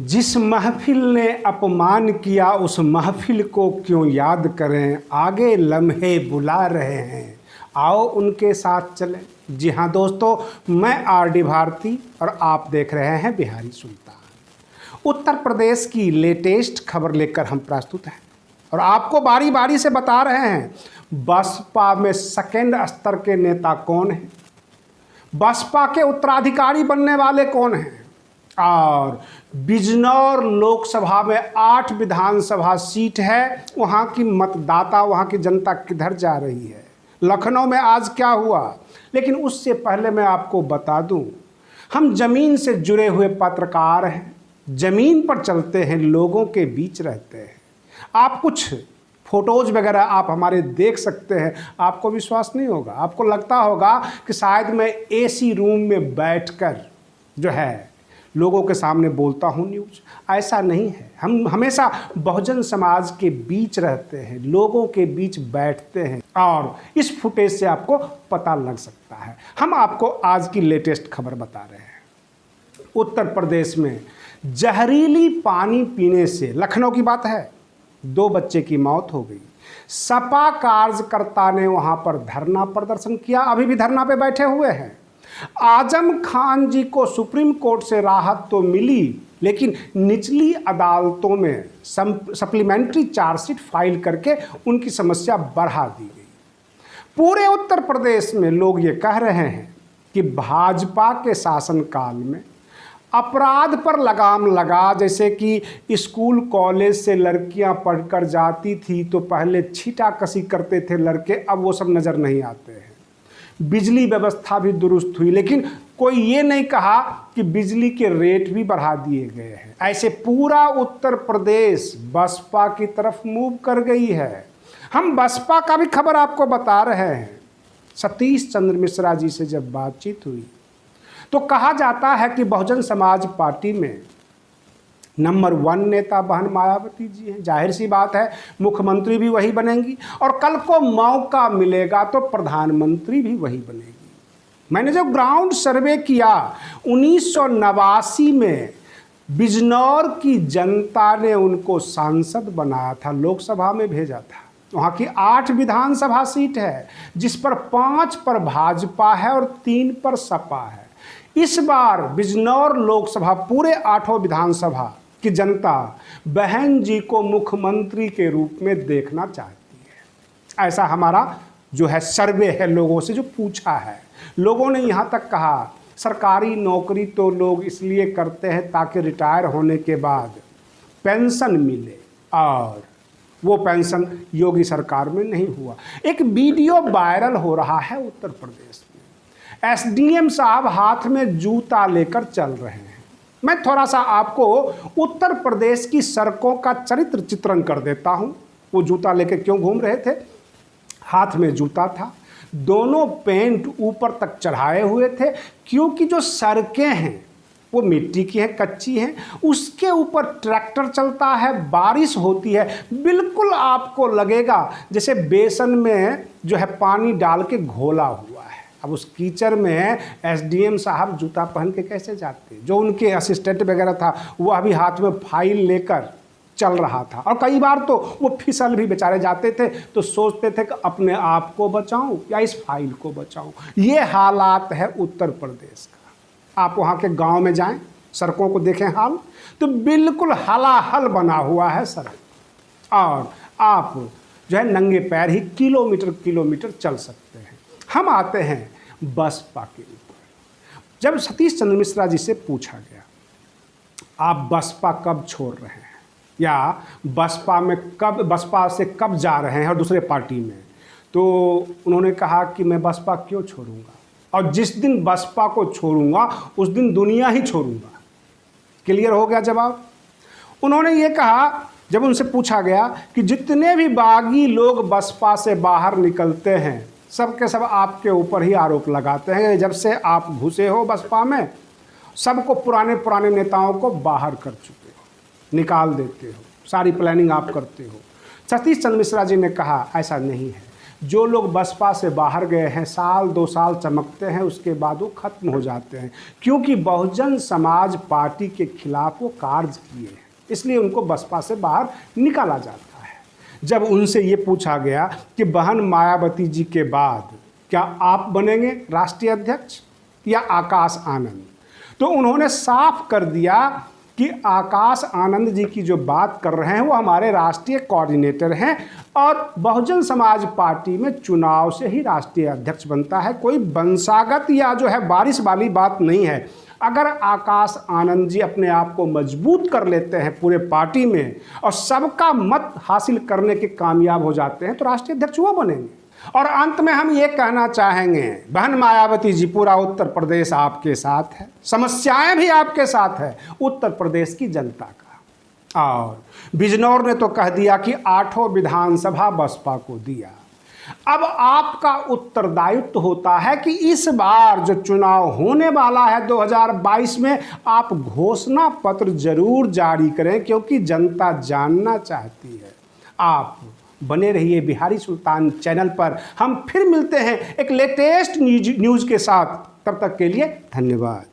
जिस महफिल ने अपमान किया उस महफिल को क्यों याद करें, आगे लम्हे बुला रहे हैं, आओ उनके साथ चलें। जी हाँ दोस्तों, मैं आर.डी. भारती और आप देख रहे हैं बिहारी सुल्तान। उत्तर प्रदेश की लेटेस्ट खबर लेकर हम प्रस्तुत हैं और आपको बारी बारी से बता रहे हैं बसपा में सेकेंड स्तर के नेता कौन हैं, बसपा के उत्तराधिकारी बनने वाले कौन हैं और बिजनौर लोकसभा में 8 विधानसभा सीट है, वहाँ की मतदाता, वहाँ की जनता किधर जा रही है, लखनऊ में आज क्या हुआ। लेकिन उससे पहले मैं आपको बता दूं, हम ज़मीन से जुड़े हुए पत्रकार हैं, ज़मीन पर चलते हैं, लोगों के बीच रहते हैं। आप कुछ फ़ोटोज़ वगैरह आप हमारे देख सकते हैं, आपको विश्वास नहीं होगा, आपको लगता होगा कि शायद मैं एसी रूम में बैठकर जो है लोगों के सामने बोलता हूँ न्यूज़। ऐसा नहीं है, हम हमेशा बहुजन समाज के बीच रहते हैं, लोगों के बीच बैठते हैं और इस फुटेज से आपको पता लग सकता है। हम आपको आज की लेटेस्ट खबर बता रहे हैं। उत्तर प्रदेश में जहरीली पानी पीने से, लखनऊ की बात है, 2 बच्चे की मौत हो गई। सपा कार्यकर्ता ने वहाँ पर धरना प्रदर्शन किया, अभी भी धरना पे बैठे हुए हैं। आजम खान जी को सुप्रीम कोर्ट से राहत तो मिली, लेकिन निचली अदालतों में सप्लीमेंट्री चार्जशीट फाइल करके उनकी समस्या बढ़ा दी गई। पूरे उत्तर प्रदेश में लोग ये कह रहे हैं कि भाजपा के शासनकाल में अपराध पर लगाम लगा, जैसे कि स्कूल कॉलेज से लड़कियां पढ़कर जाती थी तो पहले छींटाकशी करते थे लड़के, अब वो सब नज़र नहीं आते हैं। बिजली व्यवस्था भी दुरुस्त हुई, लेकिन कोई ये नहीं कहा कि बिजली के रेट भी बढ़ा दिए गए हैं। ऐसे पूरा उत्तर प्रदेश बसपा की तरफ मूव कर गई है। हम बसपा का भी खबर आपको बता रहे हैं। सतीश चंद्र मिश्रा जी से जब बातचीत हुई तो कहा जाता है कि बहुजन समाज पार्टी में नंबर 1 नेता बहन मायावती जी हैं। जाहिर सी बात है, मुख्यमंत्री भी वही बनेंगी और कल को मौका मिलेगा तो प्रधानमंत्री भी वही बनेगी। मैंने जो ग्राउंड सर्वे किया, 1989 में बिजनौर की जनता ने उनको सांसद बनाया था, लोकसभा में भेजा था। वहाँ की 8 विधानसभा सीट है, जिस पर 5 पर भाजपा है और 3 पर सपा है। इस बार बिजनौर लोकसभा, पूरे 8 विधानसभा की जनता बहन जी को मुख्यमंत्री के रूप में देखना चाहती है। ऐसा हमारा जो है सर्वे है, लोगों से जो पूछा है, लोगों ने यहाँ तक कहा सरकारी नौकरी तो लोग इसलिए करते हैं ताकि रिटायर होने के बाद पेंशन मिले, और वो पेंशन योगी सरकार में नहीं हुआ। एक वीडियो वायरल हो रहा है उत्तर प्रदेश में, एसडीएम साहब हाथ में जूता लेकर चल रहे हैं। मैं थोड़ा सा आपको उत्तर प्रदेश की सड़कों का चरित्र चित्रण कर देता हूँ। वो जूता लेकर क्यों घूम रहे थे? हाथ में जूता था, दोनों पैंट ऊपर तक चढ़ाए हुए थे, क्योंकि जो सड़कें हैं वो मिट्टी की हैं, कच्ची हैं, उसके ऊपर ट्रैक्टर चलता है, बारिश होती है, बिल्कुल आपको लगेगा जैसे बेसन में जो है पानी डाल के घोला हुआ है। अब उस कीचड़ में एसडीएम साहब जूता पहन के कैसे जाते? जो उनके असिस्टेंट वगैरह था वो अभी हाथ में फाइल लेकर चल रहा था, और कई बार तो वो फिसल भी बेचारे जाते थे, तो सोचते थे कि अपने आप को बचाऊं या इस फाइल को बचाऊं। ये हालात है उत्तर प्रदेश का। आप वहाँ के गांव में जाएं, सड़कों को देखें हाल, तो बिल्कुल हलाहल बना हुआ है सड़क, और आप जो है नंगे पैर ही किलोमीटर किलोमीटर चल सकते हैं। हम आते हैं बसपा के ऊपर। जब सतीश चंद्र मिश्रा जी से पूछा गया आप बसपा कब छोड़ रहे हैं, या बसपा से कब जा रहे हैं और दूसरे पार्टी में, तो उन्होंने कहा कि मैं बसपा क्यों छोड़ूंगा, और जिस दिन बसपा को छोड़ूंगा उस दिन दुनिया ही छोड़ूंगा। क्लियर हो गया जवाब। उन्होंने ये कहा, जब उनसे पूछा गया कि जितने भी बागी लोग बसपा से बाहर निकलते हैं सब के सब आपके ऊपर ही आरोप लगाते हैं, जब से आप घुसे हो बसपा में सबको पुराने नेताओं को बाहर कर चुके हो, निकाल देते हो, सारी प्लानिंग आप करते हो। सतीश चंद्र मिश्रा जी ने कहा ऐसा नहीं है, जो लोग बसपा से बाहर गए हैं, साल 2 साल चमकते हैं, उसके बाद वो खत्म हो जाते हैं, क्योंकि बहुजन समाज पार्टी के खिलाफ वो कार्य किए हैं, इसलिए उनको बसपा से बाहर निकाला जाता है। जब उनसे ये पूछा गया कि बहन मायावती जी के बाद क्या आप बनेंगे राष्ट्रीय अध्यक्ष या आकाश आनंद, तो उन्होंने साफ कर दिया कि आकाश आनंद जी की जो बात कर रहे हैं वो हमारे राष्ट्रीय कोऑर्डिनेटर हैं और बहुजन समाज पार्टी में चुनाव से ही राष्ट्रीय अध्यक्ष बनता है, कोई वंशागत या जो है बारिश वाली बात नहीं है। अगर आकाश आनंद जी अपने आप को मजबूत कर लेते हैं पूरे पार्टी में और सबका मत हासिल करने के कामयाब हो जाते हैं तो राष्ट्रीय अध्यक्ष वो बनेंगे। और अंत में हम ये कहना चाहेंगे, बहन मायावती जी, पूरा उत्तर प्रदेश आपके साथ है, समस्याएं भी आपके साथ है, उत्तर प्रदेश की जनता का। और बिजनौर ने तो कह दिया कि 8 विधानसभा बसपा को दिया। अब आपका उत्तरदायित्व होता है कि इस बार जो चुनाव होने वाला है 2022 में, आप घोषणा पत्र जरूर जारी करें, क्योंकि जनता जानना चाहती है। आप बने रहिए बिहारी सुल्तान चैनल पर। हम फिर मिलते हैं एक लेटेस्ट न्यूज़ के साथ। तब तक के लिए धन्यवाद।